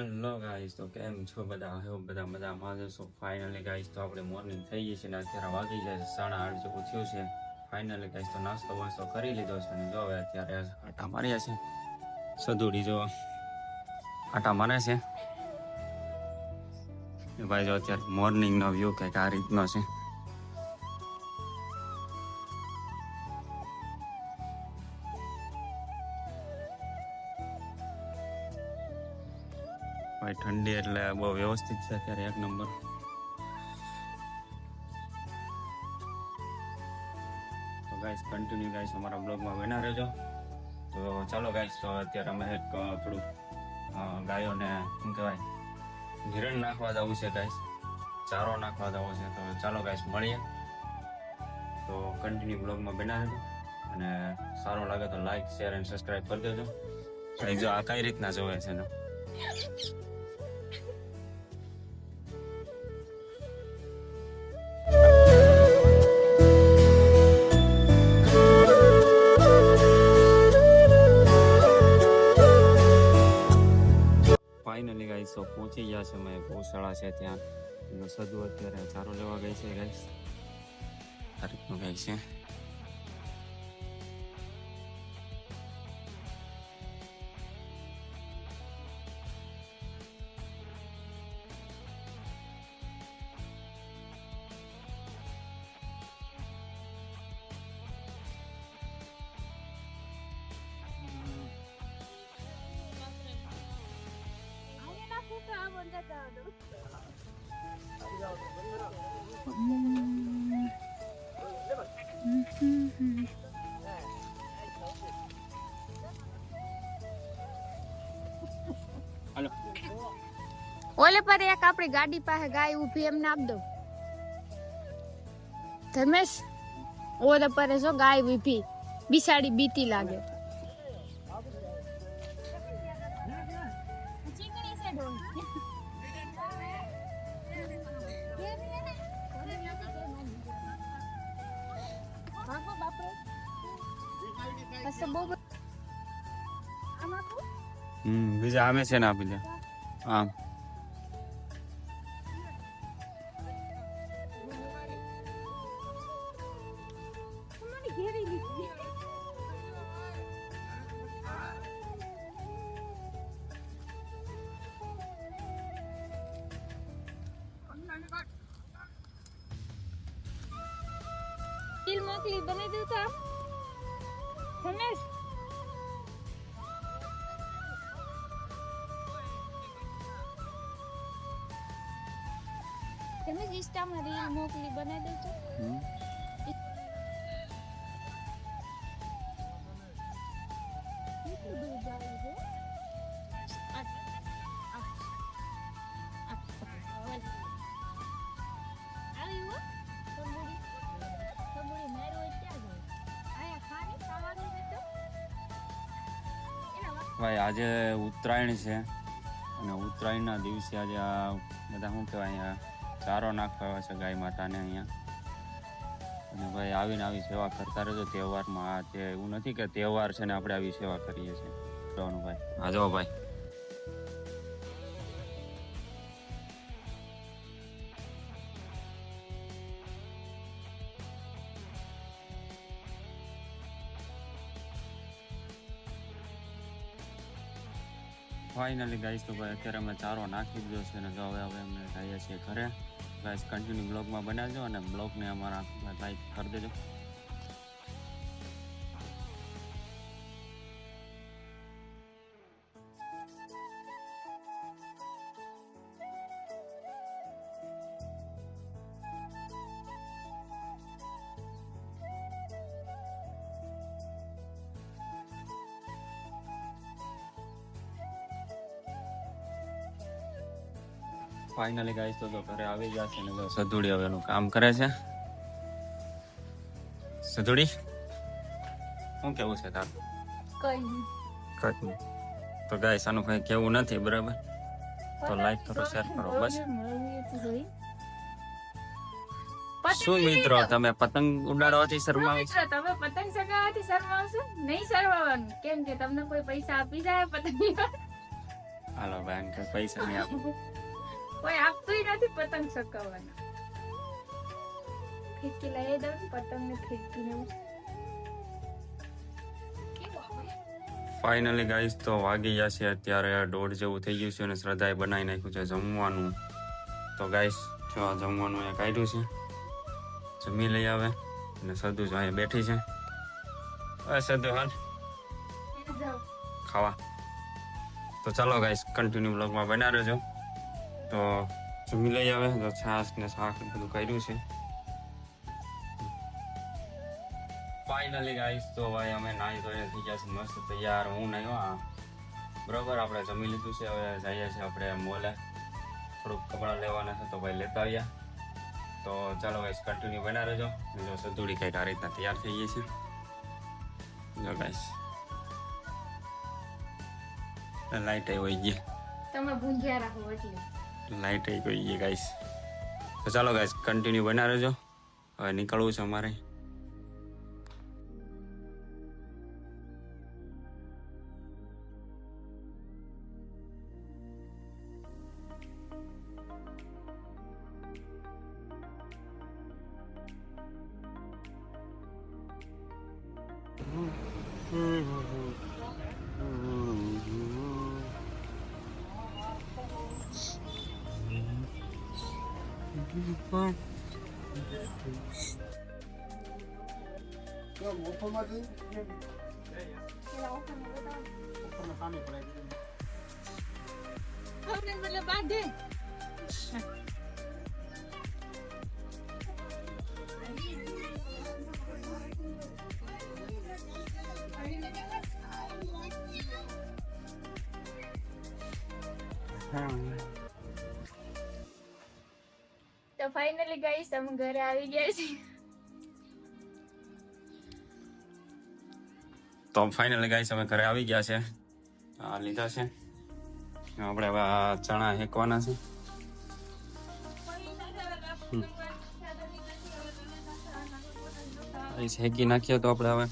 Hello guys, તો કેમ છો બધા? બધા મજામાં જશો. ફાઇનલી ગાઈસ તો આપણે મોર્નિંગ થઈ ગઈ છે ને અત્યારે વાગી જાય 8:30 જેવું થયું છે. ફાઇનલી ગાઈસ તો નાસ્તો વાસ્તો કરી લીધો છે અને જો હવે અત્યારે આટા માર્યા છે. સદુડી જો આટા મારે છે ભાઈ. જો અત્યારે મોર્નિંગ નો વ્યૂ કંઈક આ રીતનો છે. ભાઈ ઠંડી એટલે બહુ વ્યવસ્થિત છે અત્યારે, એક નંબર. તો ગાઈસ કન્ટિન્યુ ગાઈસ અમારા બ્લોગમાં બના રહેજો. તો ચાલો ગાઈસ, તો અત્યારે અમે એક થોડું ગાયોને શું કહેવાય ઘેરણ નાખવા જવું છે ગાઈસ, ચારો નાખવા જવું છે. તો ચાલો ગાઈસ મળીએ. તો કન્ટિન્યુ બ્લોગમાં બના રહેજો અને સારો લાગે તો લાઈક શેર અને સબસ્ક્રાઈબ કરી દેજો. જો આ કઈ રીતના જોવે છે ને. ફાઇનલી ગાઈસ તો પહોંચી ગયા છે અમે ગૌશાળા છે ત્યાં. સદુ અત્યારે ચારો લેવા ગઈ છે ગાઈસ. આ રીતનું ગાય છે. ઓલે પર એક આપણી ગાડી પાસે ગાય ઊભી એમને આપ દો ધર્મેશ. ઓલે પર જો ગાય ઊભી બિસાડી બીતી લાગે. બીજા આમે છે ને આપી દે આમ. મોકલી બની દઉં તો રમેશ. તમે ઇન્સ્ટામાં રીલ મોકલી બનાવી દઉં તો ભાઈ આજે ઉત્તરાયણ છે અને ઉત્તરાયણના દિવસે આજે આ બધા શું કહેવાય અહીંયા ચારો નાખવા આવે છે ગાય માતાને અહીંયા. અને ભાઈ આવીને આવી સેવા કરતા રહેજો તહેવારમાં. આ તે એવું નથી કે તહેવાર છે ને આપણે આવી સેવા કરીએ છીએ. ભાઈ આ જો ભાઈ ફાઇનલી ગાઈસ તો ભાઈ અત્યારે અમે ચારો નાખી દીધો છે અને જો હવે અમે જઈએ છીએ ઘરે. ગાઈસ કન્ટિન્યુ બ્લોગમાં બનાવજો અને બ્લોગને અમારા લાઈક કરી દેજો. ફાઇનલી ગાઈસ તો ઘરે આવી ગયા છે ને સધુડી હવે એનું કામ કરે છે. સધુડી શું કેવું છે તારું? કઈ તો ગાઈસ આનું કઈ કેવું નથી, બરાબર? તો લાઈક કરો, શેર કરો, બસ. શું મિત્રો તમે પતંગ ઉડાડવાથી શરમાવો છો? તમે પતંગ ચગાવવાથી શરમાવશો નહીં? શરમાવાનું. કેમ કે તમને કોઈ પૈસા આપી જાય પતંગ હાલો ભાઈ કે પૈસા નહીં આપો. કોઈ આપતુંય નથી પતંગ ચગાવવાના. ફિરકી લઈ દઉં ને પતંગ ને ફિરકી ને ફાઇનલી ગાઈસ તો વાગી ગયા છે અત્યારે 1:30 જેવું થઈ ગયું છે અને શ્રદ્ધાએ બનાવી નાખ્યું છે જમવાનું. તો ગાઈસ જો આ જમવાનું એ કાઢ્યું છે, જમી લઈ આવે. અને સદુ જો અહીંયા બેઠી છે. સદુ હાલ ખાવા. તો ચાલો ગાઈસ કન્ટિન્યુ બ્લોગમાં બના રહેજો. તો જમી લઈ આવે. તો છાશ ને શાક ને બધું કાઢ્યું છે. ફાઇનલી ગાઈસ તો ભાઈ અમે નાહી ધોઈને થઈ ગયા છે મસ્ત તૈયાર. હું નહીં આ બરોબર. આપણે જમી લીધું છે, હવે જઈએ છીએ આપણે મોલે થોડુંક કપડાં લેવાના છે, તો ભાઈ લેતા આવ્યા. તો ચાલો ગાઈસ કન્ટિન્યુ બના રહેજો. જો સદુડી કંઈક આ રીતના તૈયાર થઈ ગઈ છે. જો ગાઈસ લાઈટ આવી ગઈ, તમે ભૂંજ્યા રાખો એટલે લાઈટ આવી ગઈ ગાઈસ. તો ચાલો ગાઈસ કન્ટિન્યુ બના રહેજો. હવે નીકળવું છે અમારે. બાંધે તો ફાઇનલી ગાઈસ અમે ઘરે આવી ગયા છીએ. તો ફાઇનલી ગાઈસ અમે ઘરે આવી ગયા છે. આ લીધા છે આપણે. હવે આ ચણા હેકવાના છે. હેકી નાખીએ તો આપણે હવે